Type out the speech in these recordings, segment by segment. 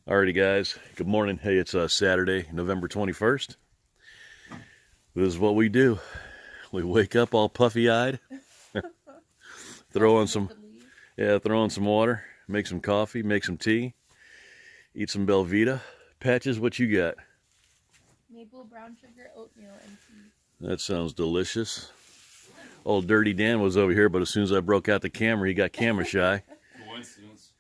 Alrighty guys, good morning. Hey, it's Saturday, November 21st. This is what we do. We wake up all puffy-eyed, throw on some water, make some coffee, make some tea, eat some Belvita. Patches, what you got? Maple brown sugar oatmeal and tea. That sounds delicious. Old Dirty Dan was over here, but as soon as I broke out the camera, he got camera shy.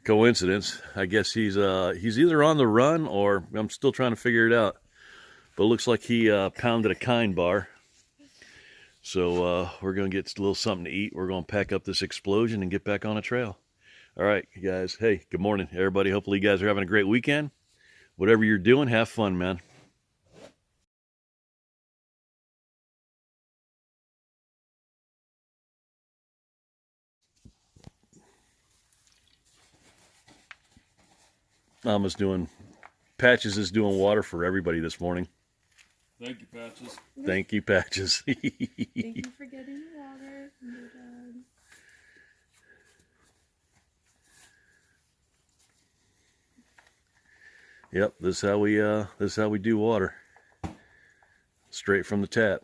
Coincidence. I guess he's either on the run or I'm still trying to figure it out. But it looks like he pounded a Kind bar. So we're going to get a little something to eat. We're going to pack up this explosion and get back on a trail. All right, guys. Hey, good morning, everybody. Hopefully you guys are having a great weekend. Whatever you're doing, have fun, man. Patches is doing water for everybody this morning. Thank you, Patches. Thank you, Patches. Thank you for getting the water from your dad. Yep, this is how we do water. Straight from the tap.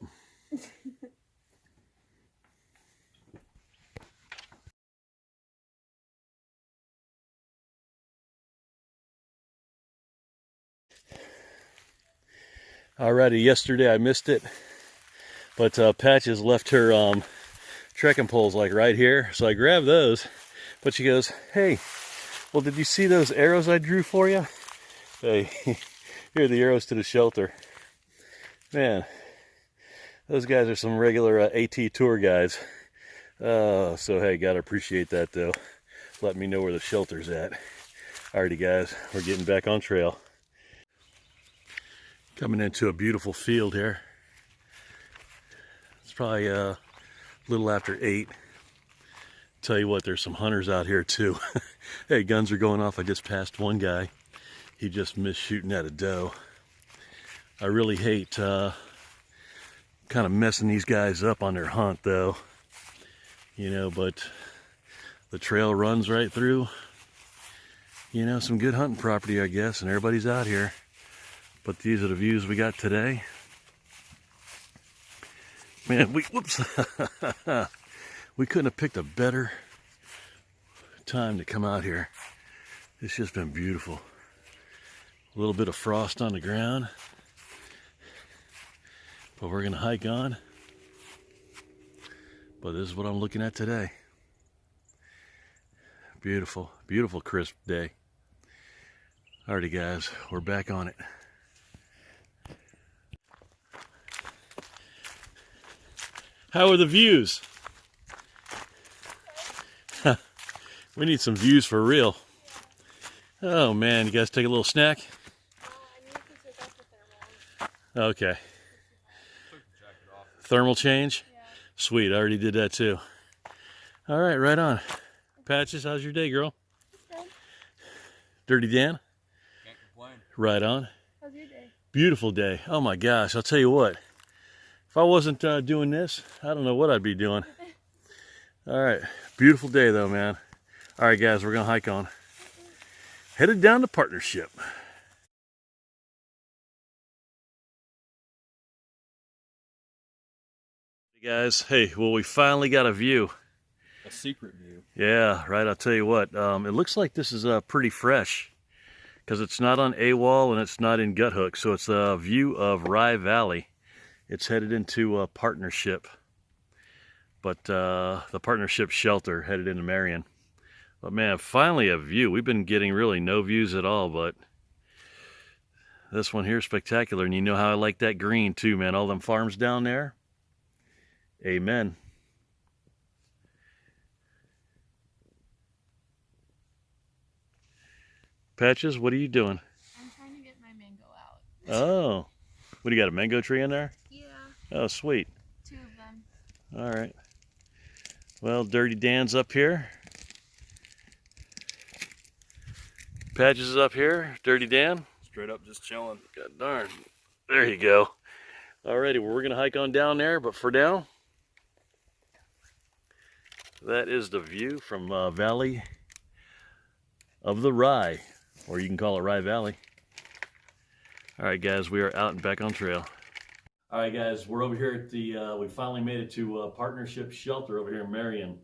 Alrighty, yesterday I missed it, but Patches left her trekking poles like right here, so I grabbed those. But she goes, "Hey, well, did you see those arrows I drew for you?" Hey, here are the arrows to the shelter. Man, those guys are some regular AT tour guys. So hey, gotta appreciate that though. Let me know where the shelter's at. Alrighty, guys, we're getting back on trail. Coming into a beautiful field here. It's probably a little after 8. Tell you what, there's some hunters out here too. Hey, guns are going off. I just passed one guy. He just missed shooting at a doe. I really hate kind of messing these guys up on their hunt though. You know, but the trail runs right through, you know, some good hunting property, I guess, and everybody's out here. But these are the views we got today. Man, whoops. We couldn't have picked a better time to come out here. It's just been beautiful. A little bit of frost on the ground. But we're gonna hike on. But this is what I'm looking at today. Beautiful, beautiful crisp day. Alrighty guys, we're back on it. How are the views? We need some views for real. Oh man, you guys take a little snack? I need to take off the thermal. Okay. Thermal change? Yeah. Sweet, I already did that too. All right, right on. Patches, how's your day, girl? Good. Dirty Dan? Can't complain. Right on. How's your day? Beautiful day. Oh my gosh, I'll tell you what. If I wasn't doing this, I don't know what I'd be doing. All right, beautiful day though, man. All right, guys, we're gonna hike on. Headed down to Partnership. Hey guys, hey, well, we finally got a view. A secret view. Yeah, right, I'll tell you what. It looks like this is pretty fresh because it's not on AWOL and it's not in Gut Hook, so it's a view of Rye Valley. It's headed into a Partnership, but the Partnership shelter headed into Marion. But man, finally a view. We've been getting really no views at all, but this one here is spectacular. And you know how I like that green too, man. All them farms down there. Amen. Patches, what are you doing? I'm trying to get my mango out. Oh, what do you got, a mango tree in there? Yeah. Oh, sweet. 2 of them. All right. Well, Dirty Dan's up here. Patches is up here. Dirty Dan. Straight up just chilling. God darn. There you go. Alrighty, well, we're going to hike on down there, but for now, that is the view from Valley of the Rye. or you can call it Rye Valley. All right, guys, we are out and back on trail. All right, guys, we're over here at the, we finally made it to Partnership Shelter over here in Marion.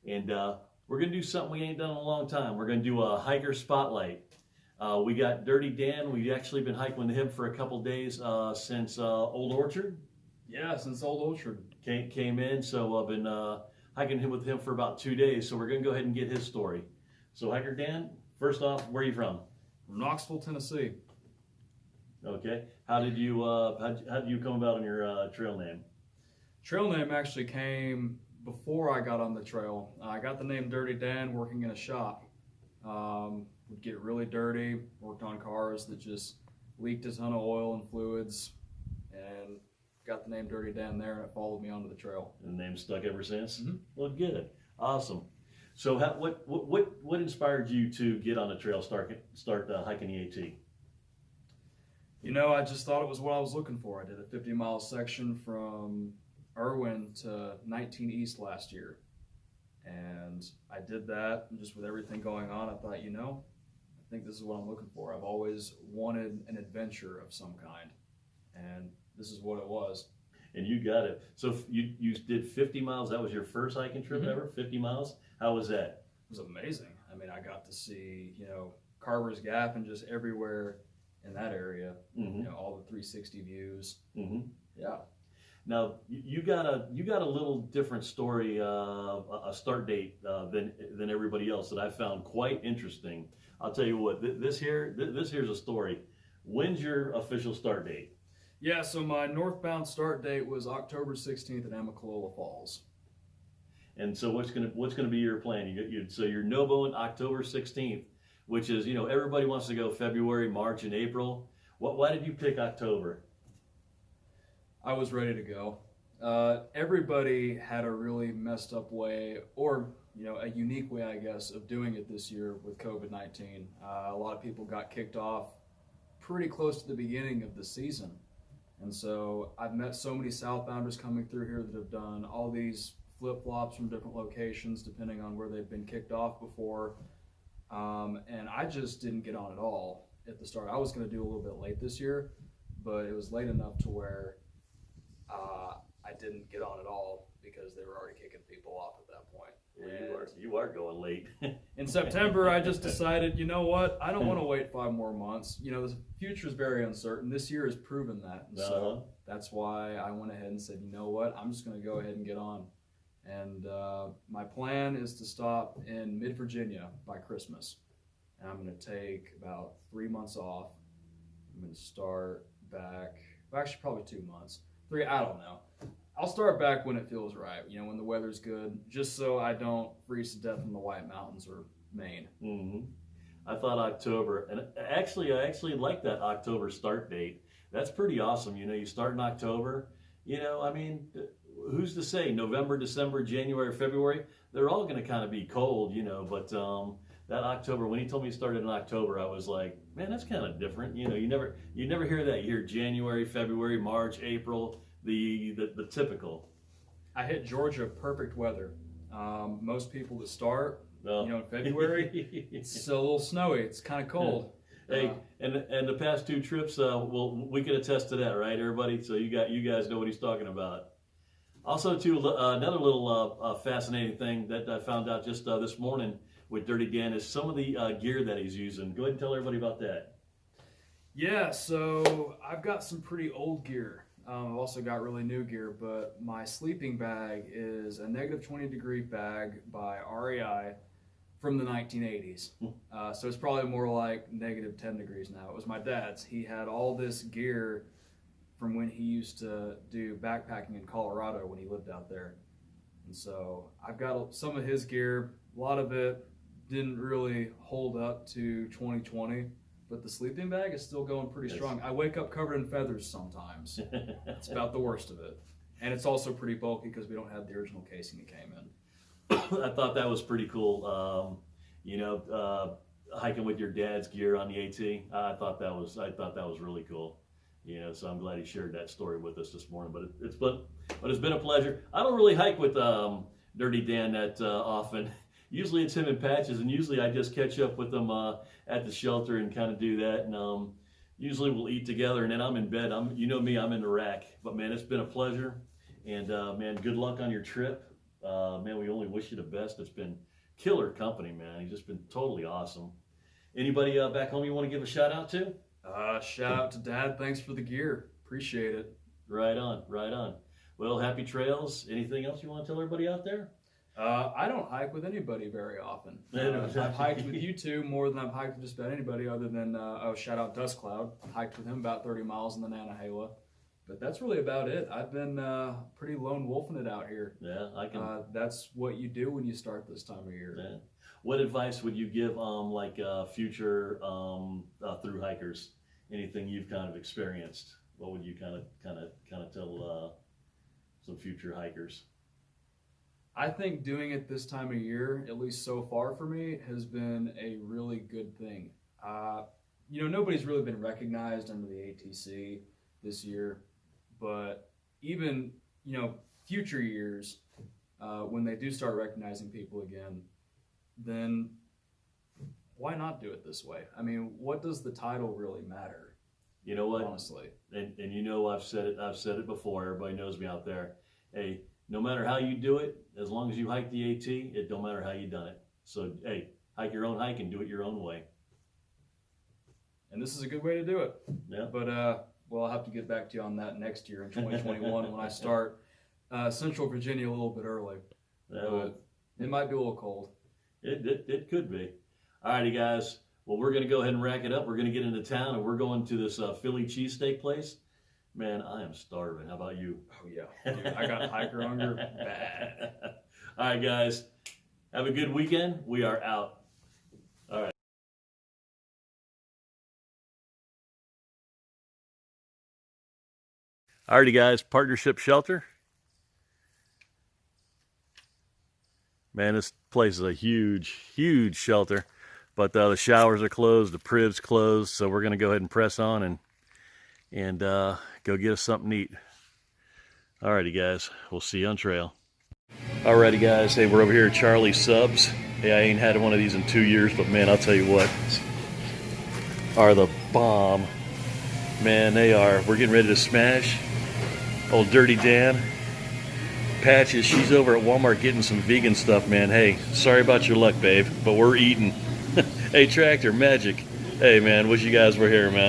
And we're going to do something we ain't done in a long time. We're going to do a hiker spotlight. We got Dirty Dan. We've actually been hiking with him for a couple days since Old Orchard. Yeah, since Old Orchard. Came in, so I've been hiking with him for about 2 days. So we're going to go ahead and get his story. So Hiker Dan, first off, where are you from? From Knoxville, Tennessee. Okay. How did you come about on your trail name? Trail name actually came before I got on the trail. I got the name Dirty Dan working in a shop. Would get really dirty, worked on cars that just leaked a ton of oil and fluids, and got the name Dirty Dan there, and it followed me onto the trail. And the name's stuck ever since? Mm-hmm. Well, good. Awesome. So what inspired you to get on the trail, start hiking the AT? You know, I just thought it was what I was looking for. I did a 50-mile section from Irwin to 19 East last year. And I did that, and just with everything going on, I thought, you know, I think this is what I'm looking for. I've always wanted an adventure of some kind, and this is what it was. And you got it. So you did 50 miles. That was your first hiking trip ever? 50 miles? How was that? It was amazing. I mean, I got to see, you know, Carver's Gap and just everywhere in that area, you know, all the 360 views. Yeah. Now you got a little different story, a start date than everybody else that I found quite interesting. I'll tell you what. This here's a story. When's your official start date? Yeah. So my northbound start date was October 16th at Amicalola Falls. And so what's gonna be your plan? So you're no-boing October 16th, which is, you know, everybody wants to go February, March, and April. Why did you pick October? I was ready to go. Everybody had a really messed up way, or, you know, a unique way, I guess, of doing it this year with COVID-19. A lot of people got kicked off pretty close to the beginning of the season. And so I've met so many southbounders coming through here that have done all these flip-flops from different locations depending on where they've been kicked off before. And I just didn't get on at all at the start. I was going to do a little bit late this year, but it was late enough to where I didn't get on at all because they were already kicking people off at that point. Well, you are going late. In September, I just decided, you know what? I don't want to wait 5 more months. You know, the future is very uncertain. This year has proven that. And so that's why I went ahead and said, you know what? I'm just going to go ahead and get on. And my plan is to stop in mid-Virginia by Christmas. And I'm going to take about 3 months off. I'm going to start back, well, actually probably 2 months. 3, I don't know. I'll start back when it feels right, you know, when the weather's good, just so I don't freeze to death in the White Mountains or Maine. I thought October, and I actually like that October start date. That's pretty awesome. You know, you start in October, you know, I mean, who's to say November, December, January, February, they're all going to kind of be cold, you know, but that October, when he told me he started in October, I was like, man, that's kind of different. You know, you never hear that. You hear January, February, March, April, the typical. I hit Georgia perfect weather. Most people that start, you know, in February, it's a little snowy. It's kind of cold. Hey, and the past 2 trips, well, we can attest to that, right, everybody? So you guys know what he's talking about. Also, too, another little fascinating thing that I found out just this morning with Dirty Dan is some of the gear that he's using. Go ahead and tell everybody about that. Yeah, so I've got some pretty old gear. I've also got really new gear, but my sleeping bag is a negative 20-degree bag by REI from the 1980s. So it's probably more like negative 10 degrees now. It was my dad's. He had all this gear from when he used to do backpacking in Colorado when he lived out there. And so I've got some of his gear. A lot of it didn't really hold up to 2020. But the sleeping bag is still going pretty strong. I wake up covered in feathers sometimes. That's about the worst of it. And it's also pretty bulky because we don't have the original casing it came in. I thought that was pretty cool. You know, hiking with your dad's gear on the AT. I thought that was really cool. You know, so I'm glad he shared that story with us this morning. But it's been a pleasure. I don't really hike with Dirty Dan that often. Usually it's him and Patches, and usually I just catch up with them at the shelter and kind of do that. And usually we'll eat together, and then I'm in bed. You know me, I'm in the rack. But man, it's been a pleasure. And man, good luck on your trip. Man, we only wish you the best. It's been killer company, man. He's just been totally awesome. Anybody back home you want to give a shout out to? Shout out to Dad. Thanks for the gear. Appreciate it. Right on, right on. Well, happy trails. Anything else you want to tell everybody out there? I don't hike with anybody very often. I've hiked with you two more than I've hiked with just about anybody other than, shout out Dust Cloud. Hiked with him about 30 miles in the Nantahala. But that's really about it. I've been pretty lone wolfing it out here. Yeah, I can. That's what you do when you start this time of year. Yeah. What advice would you give future through hikers? Anything you've kind of experienced? What would you kind of tell some future hikers? I think doing it this time of year, at least so far for me, has been a really good thing. Nobody's really been recognized under the ATC this year, but even, future years, when they do start recognizing people again, then why not do it this way? I mean, what does the title really matter? You know what? Honestly. And I've said it before, everybody knows me out there. Hey, no matter how you do it, as long as you hike the AT, it don't matter how you done it. So, hey, hike your own hike and do it your own way. And this is a good way to do it. Yeah. But, I'll have to get back to you on that next year in 2021 when I start Central Virginia a little bit early. But it might be a little cold. It could be. All righty, guys. Well, we're going to go ahead and rack it up. We're going to get into town, and we're going to this Philly cheesesteak place. Man, I am starving. How about you? Oh, yeah. Dude, I got hiker hunger bad. All right, guys. Have a good weekend. We are out. All right. All righty, guys. Partnership Shelter. Man, this place is a huge, huge shelter. But the showers are closed, the crib's closed, so we're going to go ahead and press on and go get us something to eat. Alrighty, guys. We'll see you on trail. Alrighty, guys. Hey, we're over here at Charlie's Subs. Hey, I ain't had one of these in 2 years, but man, I'll tell you what, are the bomb. Man, they are. We're getting ready to smash. Old Dirty Dan. Patches, she's over at Walmart getting some vegan stuff, man. Hey, sorry about your luck, babe, but we're eating. Hey, Tractor, Magic. Hey, man, wish you guys were here, man.